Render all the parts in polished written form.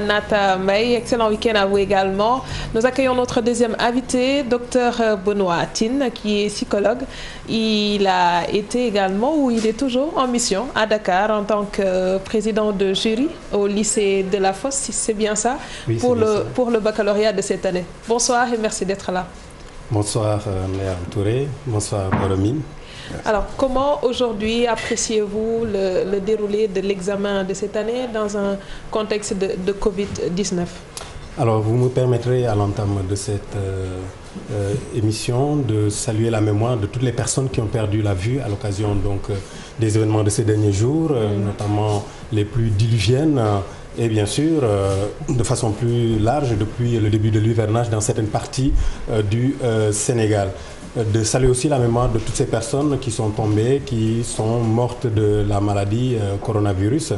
Nata Mbaye, excellent week-end à vous également. Nous accueillons notre deuxième invité, Dr Benoît Tine, qui est psychologue. Il a été également, ou il est toujours en mission à Dakar en tant que président de jury au lycée de la Fosse, si c'est bien ça, oui, pour le baccalauréat de cette année. Bonsoir et merci d'être là. Bonsoir Léa Touré, bonsoir Boromine. Alors, comment aujourd'hui appréciez-vous le déroulé de l'examen de cette année dans un contexte de Covid-19? Alors, vous me permettrez à l'entame de cette émission de saluer la mémoire de toutes les personnes qui ont perdu la vue à l'occasion des événements de ces derniers jours, notamment les plus diluviennes. Et bien sûr, de façon plus large, depuis le début de l'hivernage dans certaines parties du Sénégal. De saluer aussi la mémoire de toutes ces personnes qui sont tombées, qui sont mortes de la maladie coronavirus.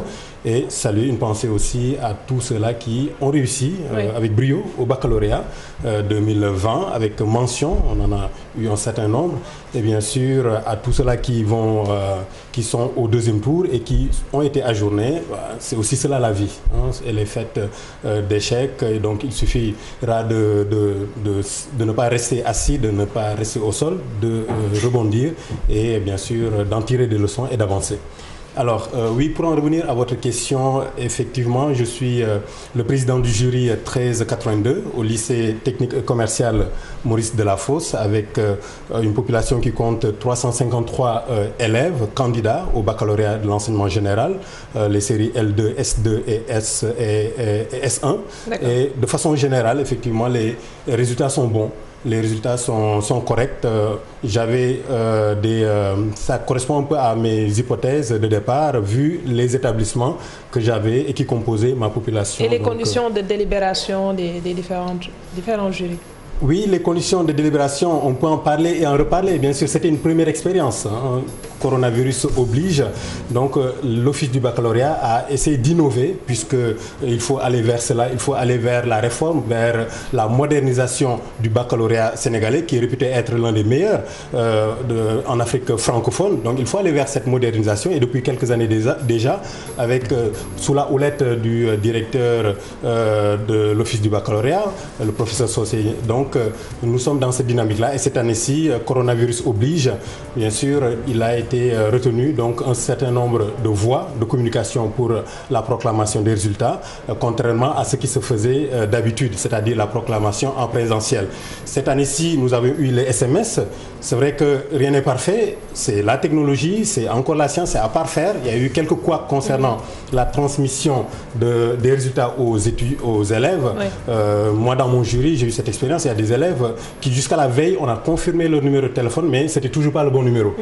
Et saluer une pensée aussi à tous ceux-là qui ont réussi avec brio au baccalauréat 2020, avec mention, on en a eu un certain nombre. Et bien sûr, à tous ceux-là qui sont au deuxième tour et qui ont été ajournés. C'est aussi cela la vie. Elle est faite d'échecs. Et donc, il suffira de ne pas rester assis, de ne pas rester au sol, de rebondir et bien sûr d'en tirer des leçons et d'avancer. Alors, oui, pour en revenir à votre question, effectivement, je suis le président du jury 1382 au lycée technique et commercial Maurice Delafosse, avec une population qui compte 353 élèves candidats au baccalauréat de l'enseignement général, les séries L2, S2 et S1. Et de façon générale, effectivement, les résultats sont bons. Les résultats sont corrects. Ça correspond un peu à mes hypothèses de départ, vu les établissements que j'avais et qui composaient ma population. Et les conditions de délibération des différents jurys? Oui, les conditions de délibération, on peut en parler et en reparler. Bien sûr, c'était une première expérience. Coronavirus oblige. Donc, l'Office du baccalauréat a essayé d'innover, puisqu'il faut aller vers cela, il faut aller vers la réforme, vers la modernisation du baccalauréat sénégalais, qui est réputé être l'un des meilleurs en Afrique francophone. Donc, il faut aller vers cette modernisation. Et depuis quelques années déjà, sous la houlette du directeur de l'Office du baccalauréat, le professeur Sossé. Donc, nous sommes dans cette dynamique-là. Et cette année-ci, coronavirus oblige, bien sûr, il a été retenu donc un certain nombre de voies de communication pour la proclamation des résultats, contrairement à ce qui se faisait d'habitude, c'est-à-dire la proclamation en présentiel. Cette année-ci, nous avons eu les SMS. C'est vrai que rien n'est parfait, c'est la technologie, c'est encore la science, c'est à parfaire. Il y a eu quelques couacs concernant la transmission des résultats aux élèves. Moi, dans mon jury, j'ai eu cette expérience. Il y a des élèves qui, jusqu'à la veille, on a confirmé leur numéro de téléphone, mais c'était toujours pas le bon numéro.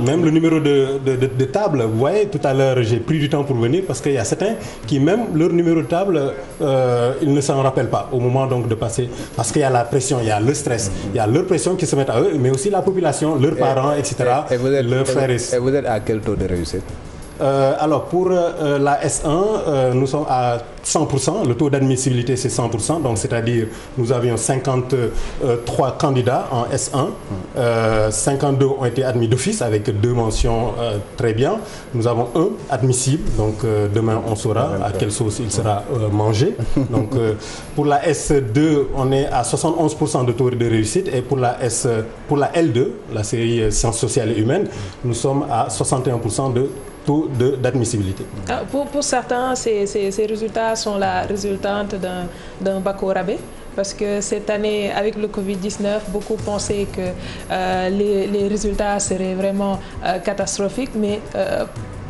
Même le numéro de table, vous voyez, tout à l'heure, j'ai pris du temps pour venir parce qu'il y a certains qui, même leur numéro de table, ils ne s'en rappellent pas au moment donc de passer. Parce qu'il y a la pression, il y a le stress, il y a leur pression qui se met à eux, mais aussi la population, leurs parents, etc. Leurs frères et vous êtes à quel taux de réussite? Alors, pour la S1, nous sommes à 100%. Le taux d'admissibilité, c'est 100%. Donc, c'est-à-dire, nous avions 53 candidats en S1. 52 ont été admis d'office avec 2 mentions très bien. Nous avons un admissible. Donc, demain, on saura à quelle sauce il sera mangé. Donc, pour la S2, on est à 71% de taux de réussite. Et pour la L2, la série Sciences sociales et humaines, nous sommes à 61% de taux d'admissibilité. Pour certains, ces résultats sont la résultante d'un bac au rabais. Parce que cette année, avec le Covid-19, beaucoup pensaient que les résultats seraient vraiment catastrophiques, mais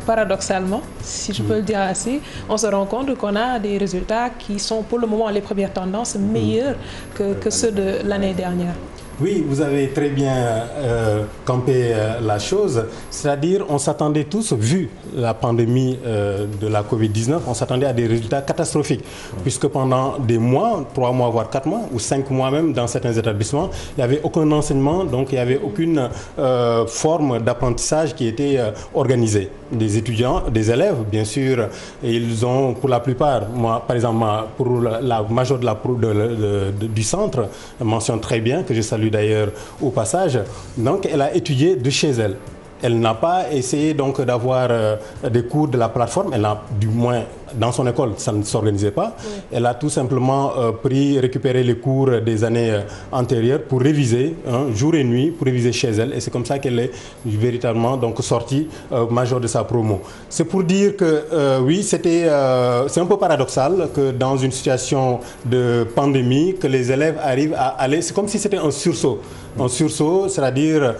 paradoxalement, si je peux le dire ainsi, on se rend compte qu'on a des résultats qui sont pour le moment les premières tendances meilleurs que ceux de l'année dernière. Oui, vous avez très bien campé la chose. C'est-à-dire, on s'attendait tous, vu la pandémie de la Covid-19, on s'attendait à des résultats catastrophiques. Puisque pendant des mois, 3 mois, voire 4 mois, ou 5 mois même, dans certains établissements, il n'y avait aucun enseignement, donc il n'y avait aucune forme d'apprentissage qui était organisée. Des étudiants, des élèves, bien sûr, ils ont, pour la plupart, moi, par exemple, pour la majeure du centre, mentionne très bien, que je salue d'ailleurs au passage, donc elle a étudié de chez elle. Elle n'a pas essayé donc d'avoir des cours de la plateforme, elle n'a du moins dans son école, ça ne s'organisait pas. Oui. Elle a tout simplement récupéré les cours des années antérieures pour réviser jour et nuit, pour réviser chez elle. Et c'est comme ça qu'elle est véritablement donc sortie majeure de sa promo. C'est pour dire que oui, c'est un peu paradoxal que dans une situation de pandémie, que les élèves arrivent à aller, c'est comme si c'était un sursaut. Un sursaut, c'est-à-dire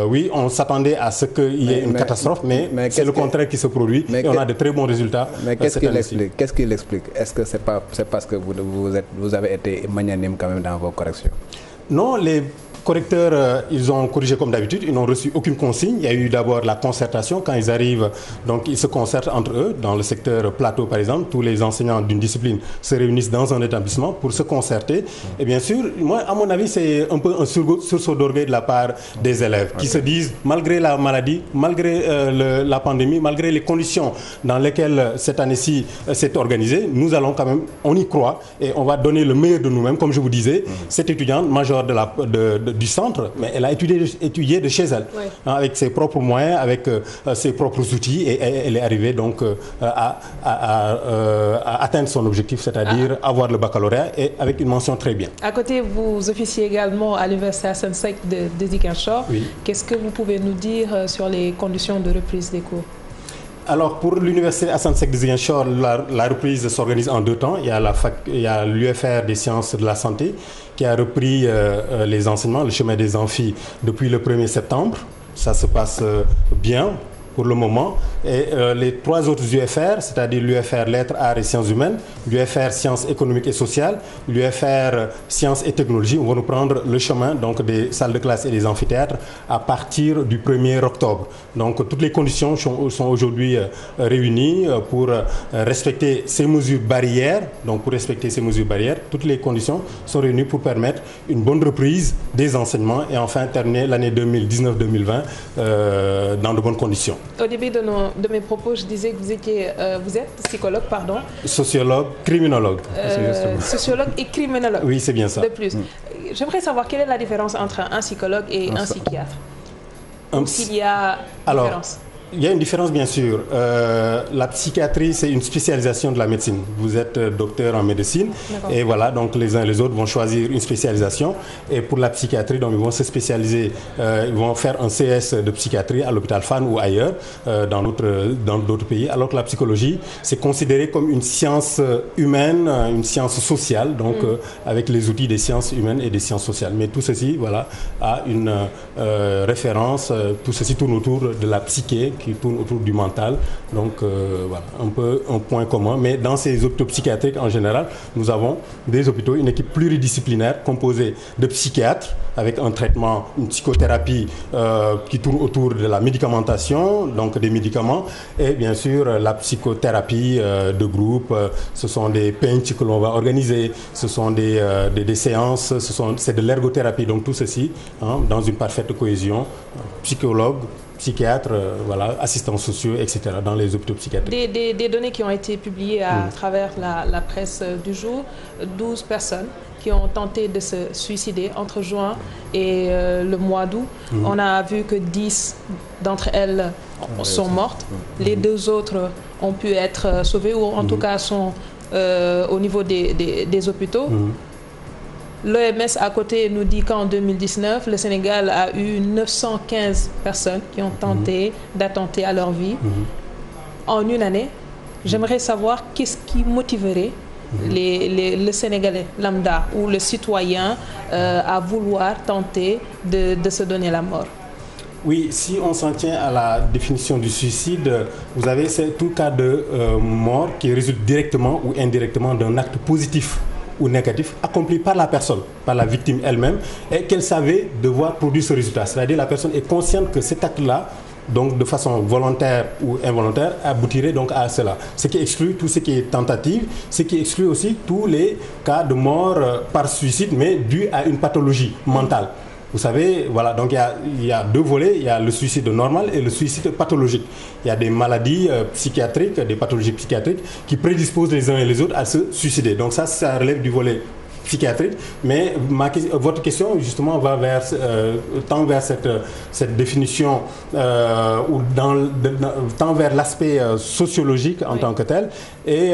oui, on s'attendait à ce qu'il y ait une catastrophe, mais c'est le contraire qui se produit et on a de très bons résultats. Mais qu'est-ce qui l'explique? Est-ce que c'est parce que vous avez été magnanime quand même dans vos corrections? Non, les correcteurs, ils ont corrigé comme d'habitude, ils n'ont reçu aucune consigne. Il y a eu d'abord la concertation quand ils arrivent, donc ils se concertent entre eux. Dans le secteur plateau par exemple, tous les enseignants d'une discipline se réunissent dans un établissement pour se concerter. Et bien sûr, moi à mon avis, c'est un peu un sursaut d'orgueil de la part des élèves qui se disent, malgré la maladie, malgré la pandémie, malgré les conditions dans lesquelles cette année-ci s'est organisée, nous allons quand même, on y croit et on va donner le meilleur de nous-mêmes. Comme je vous disais, cette étudiante majeure du centre, mais elle a étudié de chez elle, oui. Avec ses propres moyens, avec ses propres outils, et elle est arrivée donc à atteindre son objectif, c'est-à-dire avoir le baccalauréat, et avec une mention très bien. À côté, vous officiez également à l'université Assane Seck de Ziguinchor. Oui. Qu'est-ce que vous pouvez nous dire sur les conditions de reprise des cours? Alors pour l'université Assane Seck de Ziguinchor, la reprise s'organise en deux temps. Il y a l'UFR des sciences de la santé qui a repris les enseignements, le chemin des amphis depuis le 1er septembre. Ça se passe bien pour le moment. Et les trois autres UFR, c'est-à-dire l'UFR Lettres, Arts et Sciences Humaines, l'UFR Sciences Économiques et Sociales, l'UFR Sciences et Technologies, vont nous prendre le chemin donc, des salles de classe et des amphithéâtres à partir du 1er octobre. Donc toutes les conditions sont aujourd'hui réunies pour respecter ces mesures barrières. Donc pour respecter ces mesures barrières, toutes les conditions sont réunies pour permettre une bonne reprise des enseignements et enfin terminer l'année 2019-2020 dans de bonnes conditions. Au début de mes propos, je disais que vous êtes psychologue, pardon. Sociologue, criminologue. Sociologue et criminologue. Oui, c'est bien ça. De plus. J'aimerais savoir quelle est la différence entre un psychologue et un psychiatre. S'il y a différence. Il y a une différence bien sûr. La psychiatrie, c'est une spécialisation de la médecine. Vous êtes docteur en médecine et voilà, donc les uns et les autres vont choisir une spécialisation. Et pour la psychiatrie, donc ils vont se spécialiser, ils vont faire un CS de psychiatrie à l'hôpital Fann ou ailleurs, dans d'autres pays. Alors que la psychologie, c'est considéré comme une science humaine, une science sociale, donc avec les outils des sciences humaines et des sciences sociales. Mais tout ceci, voilà, a une référence, tout ceci tourne autour de la psyché, qui tourne autour du mental, donc voilà, un peu un point commun. Mais dans ces hôpitaux psychiatriques en général, nous avons des hôpitaux, une équipe pluridisciplinaire composée de psychiatres avec un traitement, une psychothérapie qui tourne autour de la médicamentation, donc des médicaments, et bien sûr la psychothérapie de groupe. Ce sont des pinch que l'on va organiser, ce sont des séances, c'est de l'ergothérapie, donc tout ceci dans une parfaite cohésion, psychologue, psychiatres, voilà, assistants sociaux, etc., dans les hôpitaux psychiatriques. Des données qui ont été publiées à travers la presse du jour, 12 personnes qui ont tenté de se suicider entre juin et le mois d'août. On a vu que 10 d'entre elles sont mortes. Les deux autres ont pu être sauvées ou en tout cas sont au niveau des hôpitaux. L'OMS à côté nous dit qu'en 2019, le Sénégal a eu 915 personnes qui ont tenté d'attenter à leur vie en une année. J'aimerais savoir qu'est-ce qui motiverait le Sénégalais lambda ou le citoyen à vouloir tenter de se donner la mort. Oui, si on s'en tient à la définition du suicide, vous avez tout cas de mort qui résulte directement ou indirectement d'un acte positif ou négatif accompli par la personne, par la victime elle-même, et qu'elle savait devoir produire ce résultat. C'est-à-dire la personne est consciente que cet acte-là, donc de façon volontaire ou involontaire, aboutirait donc à cela. Ce qui exclut tout ce qui est tentative, ce qui exclut aussi tous les cas de mort par suicide, mais dû à une pathologie mentale. Vous savez, voilà, donc il y a deux volets, il y a le suicide normal et le suicide pathologique. Il y a des maladies psychiatriques, des pathologies psychiatriques qui prédisposent les uns et les autres à se suicider. Donc ça relève du volet psychiatrique, mais votre question justement va tend vers cette définition ou tend vers l'aspect sociologique en tant que tel. Et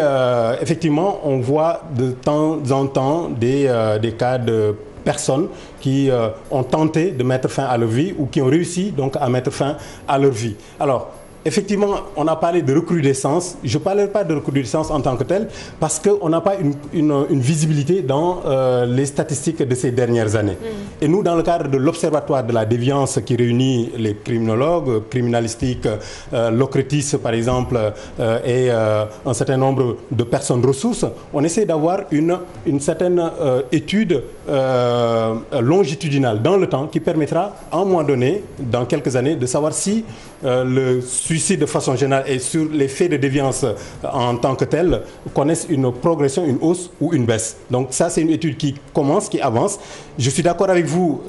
effectivement, on voit de temps en temps des cas de personnes qui ont tenté de mettre fin à leur vie ou qui ont réussi donc à mettre fin à leur vie. Alors, effectivement, on a parlé de recrudescence. Je ne parlerai pas de recrudescence en tant que telle parce qu'on n'a pas une visibilité dans les statistiques de ces dernières années. Et nous, dans le cadre de l'Observatoire de la déviance qui réunit les criminologues, criminalistiques, l'OCRETIS par exemple, et un certain nombre de personnes ressources, on essaie d'avoir une certaine étude longitudinale dans le temps qui permettra, à un moment donné, dans quelques années, de savoir si le suicide de façon générale et sur les faits de déviance en tant que tel connaissent une progression, une hausse ou une baisse. Donc ça, c'est une étude qui commence, qui avance. Je suis d'accord avec vous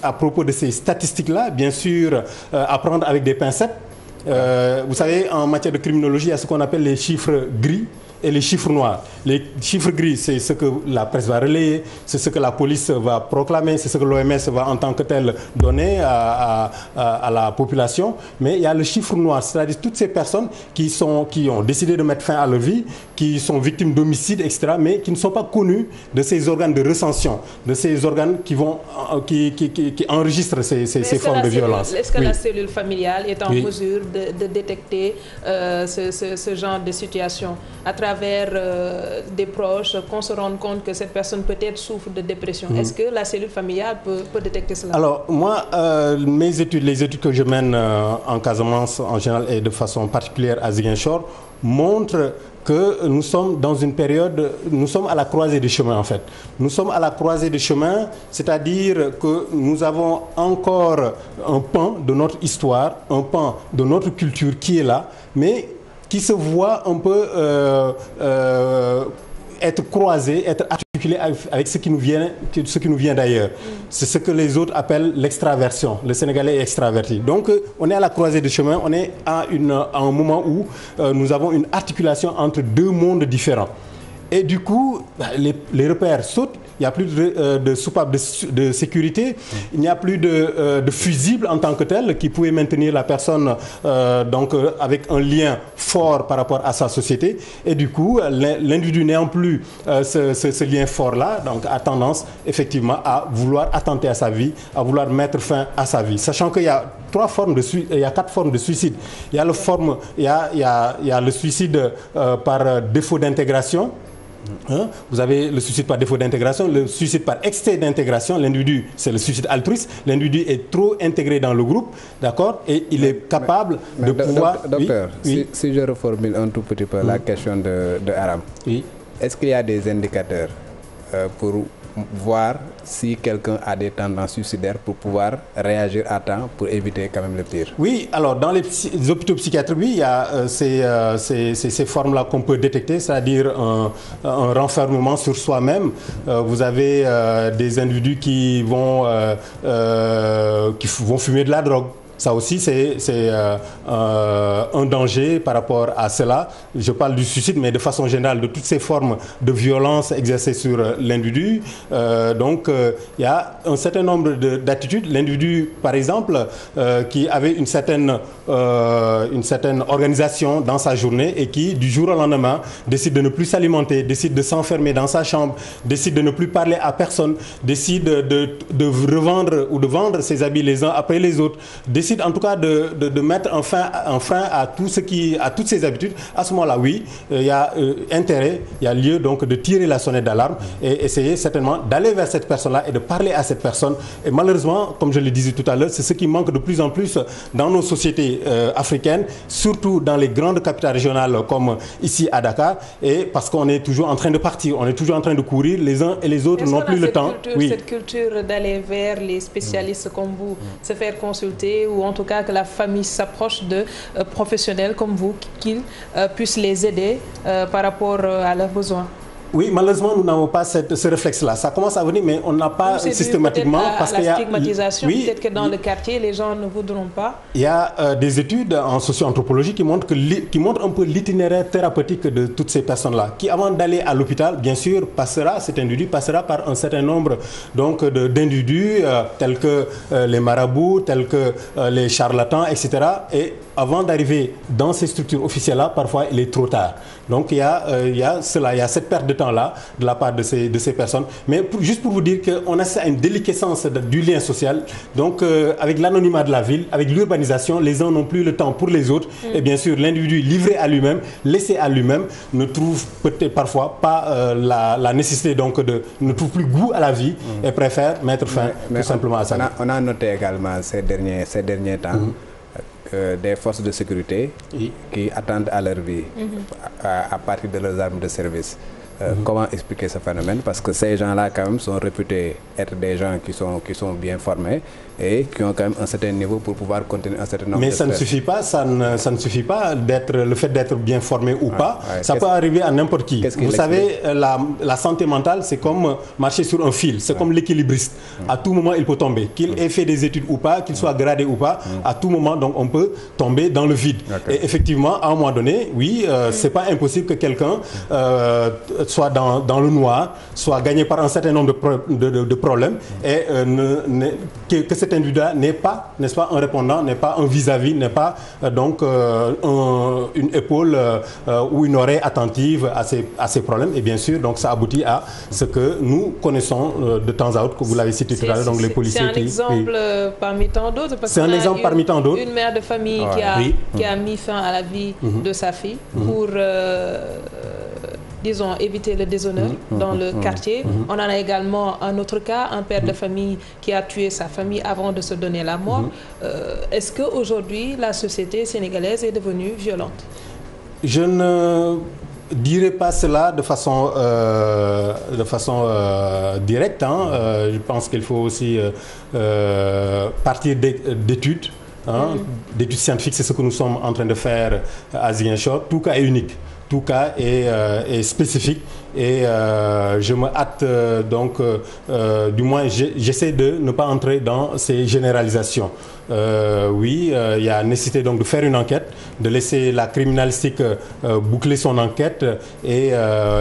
à propos de ces statistiques-là, bien sûr, à prendre avec des pincettes. Vous savez, en matière de criminologie, il y a ce qu'on appelle les chiffres gris et les chiffres noirs. Les chiffres gris, c'est ce que la presse va relayer, c'est ce que la police va proclamer, c'est ce que l'OMS va en tant que tel donner à la population. Mais il y a le chiffre noir, c'est-à-dire toutes ces personnes qui ont décidé de mettre fin à leur vie, qui sont victimes d'homicides, etc., mais qui ne sont pas connues de ces organes de recension, de ces organes qui enregistrent ces formes de violence. Est-ce que la cellule familiale est en mesure de détecter ce genre de situation à travers des proches, qu'on se rende compte que cette personne peut-être souffre de dépression? Est-ce que la cellule familiale peut détecter cela? Alors moi, les études que je mène en Casamance en général et de façon particulière à Ziguinchor montrent que nous sommes dans une période, nous sommes à la croisée des chemins en fait. Nous sommes à la croisée des chemins, c'est-à-dire que nous avons encore un pan de notre histoire, un pan de notre culture qui est là, mais qui se voit un peu être croisé, être articulé avec ce qui nous vient d'ailleurs. C'est ce que les autres appellent l'extraversion. Le Sénégalais est extraverti. Donc, on est à la croisée des chemins, on est à un moment où nous avons une articulation entre deux mondes différents. Et du coup, les repères sautent. Il n'y a plus de soupape de sécurité, il n'y a plus de fusible en tant que tel qui pouvait maintenir la personne avec un lien fort par rapport à sa société. Et du coup, l'individu n'ayant plus ce lien fort-là, donc a tendance effectivement à vouloir attenter à sa vie, à vouloir mettre fin à sa vie. Sachant qu'il y a quatre formes de suicide. Il y a le suicide par défaut d'intégration. Vous avez le suicide par défaut d'intégration, le suicide par excès d'intégration. L'individu, c'est le suicide altruiste. L'individu est trop intégré dans le groupe, d'accord, et il est capable de pouvoir... Docteur, si je reformule un tout petit peu la question de Aram, est-ce qu'il y a des indicateurs pour voir si quelqu'un a des tendances suicidaires pour pouvoir réagir à temps pour éviter quand même le pire? Oui, alors dans les hôpitaux psychiatriques, oui, il y a ces formes-là qu'on peut détecter, c'est-à-dire un renfermement sur soi-même. Vous avez des individus qui vont fumer de la drogue. Ça aussi, c'est un danger par rapport à cela. Je parle du suicide, mais de façon générale, de toutes ces formes de violence exercées sur l'individu. Il y a un certain nombre d'attitudes. L'individu, par exemple, qui avait une certaine organisation dans sa journée et qui, du jour au lendemain, décide de ne plus s'alimenter, décide de s'enfermer dans sa chambre, décide de ne plus parler à personne, décide de revendre ou de vendre ses habits les uns après les autres, décide en tout cas de mettre un frein à toutes ces habitudes. À ce moment-là, oui, il y a intérêt, il y a lieu donc de tirer la sonnette d'alarme et essayer certainement d'aller vers cette personne-là et de parler à cette personne. Et malheureusement, comme je le disais tout à l'heure, c'est ce qui manque de plus en plus dans nos sociétés africaines, surtout dans les grandes capitales régionales comme ici à Dakar, et parce qu'on est toujours en train de partir, on est toujours en train de courir, les uns et les autres n'ont plus le temps. Cette culture d'aller vers les spécialistes comme vous, se faire consulter, ou en tout cas que la famille s'approche de professionnels comme vous qui puissent les aider par rapport à leurs besoins? Oui, malheureusement, nous n'avons pas ce réflexe-là. Ça commence à venir, mais on n'a pas systématiquement... parce qu'il y a la stigmatisation. Oui, peut-être que dans le quartier, les gens ne voudront pas. Il y a des études en socio-anthropologie qui montrent un peu l'itinéraire thérapeutique de toutes ces personnes-là, qui avant d'aller à l'hôpital, bien sûr, cet individu passera par un certain nombre d'individus tels que les marabouts, tels que les charlatans, etc. Et avant d'arriver dans ces structures officielles-là, parfois il est trop tard. Donc il y a cette perte de temps-là de la part de ces personnes. Mais juste pour vous dire qu'on assiste à une déliquescence du lien social. Donc avec l'anonymat de la ville, avec l'urbanisation, les uns n'ont plus le temps pour les autres. Et bien sûr, l'individu livré à lui-même, laissé à lui-même, ne trouve peut-être parfois pas la nécessité ne trouve plus goût à la vie et préfère mettre fin tout simplement à sa vie. On a noté également ces derniers temps des forces de sécurité qui attendent à leur vie à partir de leurs armes de service. Comment expliquer ce phénomène? Parce que ces gens-là quand même sont réputés être des gens qui sont bien formés et qui ont quand même un certain niveau pour pouvoir contenir un certain nombre de Mais ça ne suffit pas, ça ne suffit pas le fait d'être bien formé ou pas. Ça peut arriver à n'importe qui. Vous savez, la santé mentale, c'est comme marcher sur un fil, c'est comme l'équilibriste. À tout moment, il peut tomber. Qu'il ait fait des études ou pas, qu'il soit gradé ou pas, à tout moment, donc, on peut tomber dans le vide. Et effectivement, à un moment donné, oui, c'est pas impossible que quelqu'un soit dans le noir, soit gagné par un certain nombre de problèmes et que cet individu n'est pas, n'est-ce pas, un répondant, n'est pas un vis-à-vis, n'est pas une épaule ou une oreille attentive à ces problèmes. Et bien sûr, donc ça aboutit à ce que nous connaissons de temps à autre, que vous l'avez cité tout à l'heure, donc les policiers. C'est un exemple parmi tant d'autres. C'est un exemple parmi tant d'autres. Une mère de famille qui a mis fin à la vie de sa fille pour disons, éviter le déshonneur dans le quartier. On en a également un autre cas, un père de famille qui a tué sa famille avant de se donner la mort. Est-ce qu'aujourd'hui, la société sénégalaise est devenue violente? Je ne dirais pas cela de façon directe. Je pense qu'il faut aussi partir d'études. D'études scientifiques, c'est ce que nous sommes en train de faire à Ziguinchor. Tout cas est unique. Tout cas est spécifique et je me hâte du moins j'essaie de ne pas entrer dans ces généralisations. Oui, il y a nécessité donc de faire une enquête, de laisser la criminalistique boucler son enquête et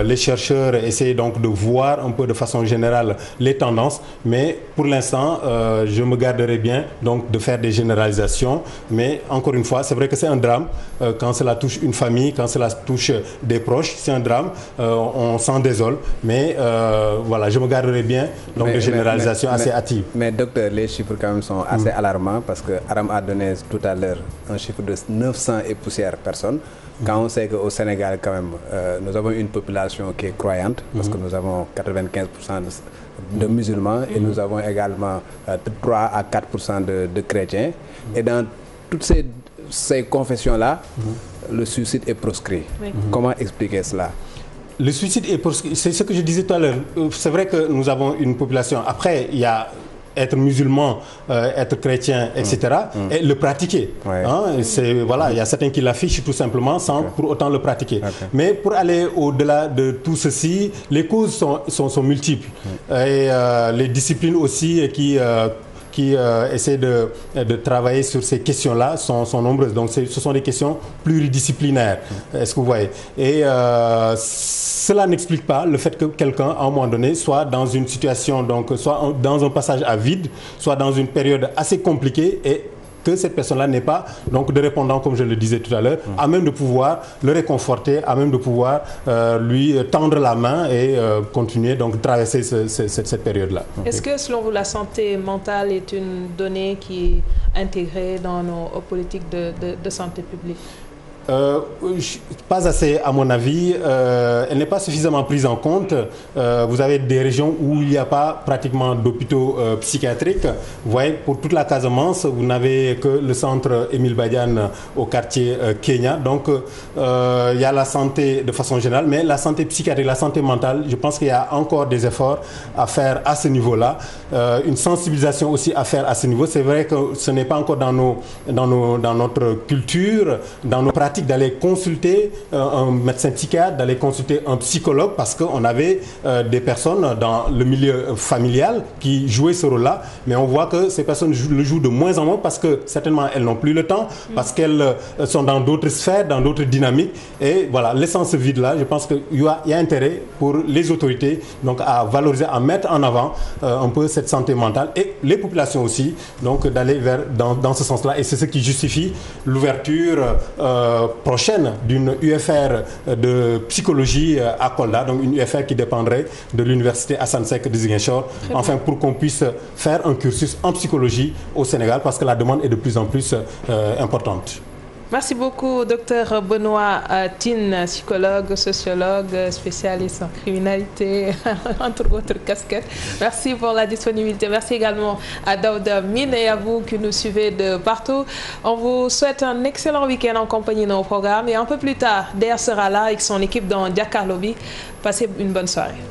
les chercheurs essayer donc de voir un peu de façon générale les tendances, mais pour l'instant je me garderai bien donc de faire des généralisations, mais encore une fois c'est vrai que c'est un drame quand cela touche une famille, quand cela touche des proches, c'est un drame, on s'en désole, mais voilà, je me garderai bien donc de généralisation assez hâtive. Mais docteur, les chiffres quand même sont assez alarmants parce que Aram a donné tout à l'heure un chiffre de 900 et poussières personnes. Quand on sait qu'au Sénégal quand même nous avons une population qui est croyante parce que nous avons 95% de musulmans et nous avons également 3 à 4% de chrétiens et dans toutes ces confessions-là, le suicide est proscrit. Comment expliquer cela? Le suicide est proscrit, c'est ce que je disais tout à l'heure. C'est vrai que nous avons une population. Après, il y a être musulman, être chrétien, etc. et le pratiquer. Voilà, il y a certains qui l'affichent tout simplement sans pour autant le pratiquer. Mais pour aller au-delà de tout ceci, les causes sont multiples. Et les disciplines aussi qui essaient de travailler sur ces questions-là sont nombreuses. Donc ce sont des questions pluridisciplinaires. Est-ce que vous voyez? Et cela n'explique pas le fait que quelqu'un, à un moment donné, soit dans une situation, donc soit dans un passage à vide, soit dans une période assez compliquée et que cette personne-là n'est pas donc de répondant, comme je le disais tout à l'heure, à même de pouvoir le réconforter, à même de pouvoir lui tendre la main et continuer donc traverser cette période-là. Est-ce que selon vous la santé mentale est une donnée qui est intégrée dans nos politiques de santé publique? Pas assez à mon avis, elle n'est pas suffisamment prise en compte. Vous avez des régions où il n'y a pas pratiquement d'hôpitaux psychiatriques. Vous voyez, pour toute la Casamance, vous n'avez que le centre Émile Badiane au quartier Kenya. Donc il y a la santé de façon générale, mais la santé psychiatrique, la santé mentale, je pense qu'il y a encore des efforts à faire à ce niveau-là. Une sensibilisation aussi à faire à ce niveau. C'est vrai que ce n'est pas encore dans notre culture, dans nos pratiques. pratique d'aller consulter un médecin psychiatre, d'aller consulter un psychologue, parce qu'on avait des personnes dans le milieu familial qui jouaient ce rôle-là, mais on voit que ces personnes le jouent de moins en moins parce que certainement elles n'ont plus le temps, parce qu'elles sont dans d'autres sphères, dans d'autres dynamiques, et voilà, laissant ce vide-là, je pense qu'il y a intérêt pour les autorités donc à valoriser, à mettre en avant un peu cette santé mentale, et les populations aussi, donc d'aller dans ce sens-là, et c'est ce qui justifie l'ouverture prochaine d'une UFR de psychologie à Kolda, donc une UFR qui dépendrait de l'université Assane Seck de Ziguinchor, enfin pour qu'on puisse faire un cursus en psychologie au Sénégal, parce que la demande est de plus en plus importante. Merci beaucoup, docteur Benoît Tine, psychologue, sociologue, spécialiste en criminalité, entre autres casquettes. Merci pour la disponibilité. Merci également à Daouda Mine et à vous qui nous suivez de partout. On vous souhaite un excellent week-end en compagnie de nos programmes. Et un peu plus tard, Der sera là avec son équipe dans Jakaarlo bi. Passez une bonne soirée.